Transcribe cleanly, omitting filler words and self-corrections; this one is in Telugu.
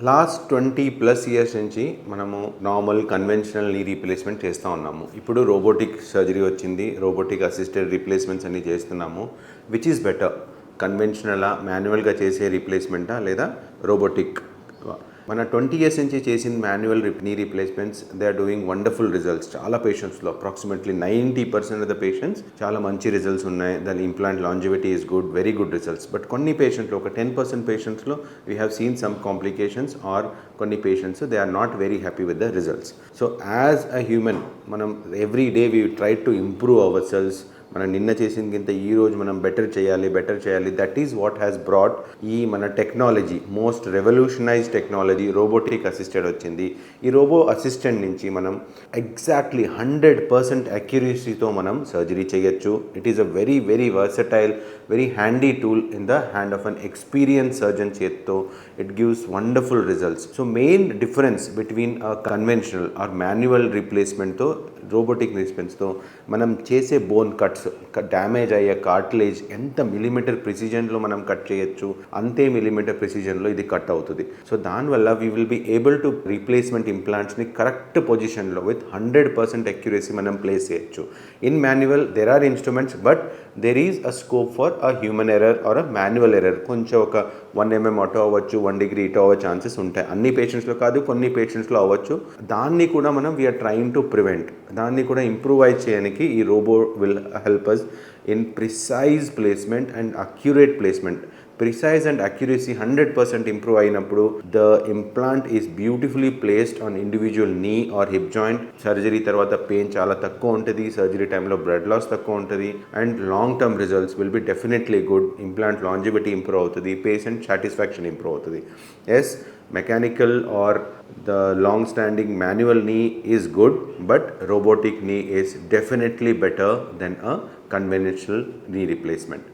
లాస్ట్ 20+ ఇయర్స్ నుంచి మనము నార్మల్ కన్వెన్షనల్ నీ రీప్లేస్మెంట్ చేస్తూ ఉన్నాము. ఇప్పుడు రోబోటిక్ సర్జరీ వచ్చింది, రోబోటిక్ అసిస్టెడ్ రీప్లేస్మెంట్స్ అన్ని చేస్తున్నాము. విచ్ ఈస్ బెటర్, కన్వెన్షనలా మాన్యువల్గా చేసే రీప్లేస్మెంటా లేదా రోబోటిక్? మన 20 ఇయర్స్ నుంచి చేసిన మాన్యువల్ నీ replacements they are doing wonderful results. చాలా పేషెంట్స్లో అప్రాక్సిమేట్లీ 90% ఆఫ్ ద పేషెంట్స్ చాలా మంచి రిజల్ట్స్ ఉన్నాయి. దాని implant longevity is good, very good results. But కొన్ని పేషెంట్లో, ఒక 10% పేషెంట్స్లో we have seen some complications or కొన్ని patients they are not very happy with the results. So as a human మనం every day we try to improve our cells. మనం నిన్న చేసింది ఈ రోజు మనం బెటర్ చేయాలి. That is what has brought ఈ మన technology, most revolutionise technology robotic assisted వచ్చింది. ఈ రోబో అసిస్టెంట్ నుంచి మనం ఎగ్జాక్ట్లీ 100% అక్యురసీతో మనం సర్జరీ చేయొచ్చు. It is a very very versatile, very handy tool in the hand of an experience surgeon చేత్తో. It gives wonderful results. So main difference between conventional or manual రీప్లేస్మెంట్తో రోబోటిక్ రీప్లేస్మెంట్స్తో మనం చేసే బోన్ కట్స్, డ్యామేజ్ అయ్యే కార్టిలేజ్ ఎంత మిలీమీటర్ ప్రిసిజన్లో మనం కట్ చేయొచ్చు, అంతే మిలీమీటర్ ప్రిసిజన్లో ఇది కట్ అవుతుంది. సో దానివల్ల we will be able to replacement ఇంప్లాంట్స్ని కరెక్ట్ పొజిషన్లో విత్ 100% అక్యురసీ మనం ప్లేస్ చేయొచ్చు. In manual there are instruments, but there is a scope for a human error or a manual error. కొంచెం ఒక 1 mm అటో అవ్వచ్చు, 1 degree ఇటో అవ్వే ఛాన్సెస్ ఉంటాయి. అన్ని పేషెంట్స్లో కాదు, కొన్ని పేషెంట్స్లో అవ్వచ్చు. దాన్ని కూడా మనం వీఆర్ ట్రైయింగ్ టు ప్రివెంట్. దాన్ని కూడా ఇంప్రూవైజ్ చేయడానికి ఈ robo will help us in precise placement and accurate placement. Precise and accuracy 100% improve అయినప్పుడు the implant is beautifully placed on individual knee or hip joint. Surgery తర్వాత పెయిన్ చాలా తక్కువ ఉంటుంది, సర్జరీ టైంలో బ్లడ్ లాస్ తక్కువ ఉంటుంది, and long term results will be definitely good. Implant longevity improve అవుతుంది, పేషెంట్ సాటిస్ఫాక్షన్ ఇంప్రూవ్ అవుతుంది. Yes, mechanical or the long standing manual knee is good, but robotic knee is definitely better than a conventional knee replacement.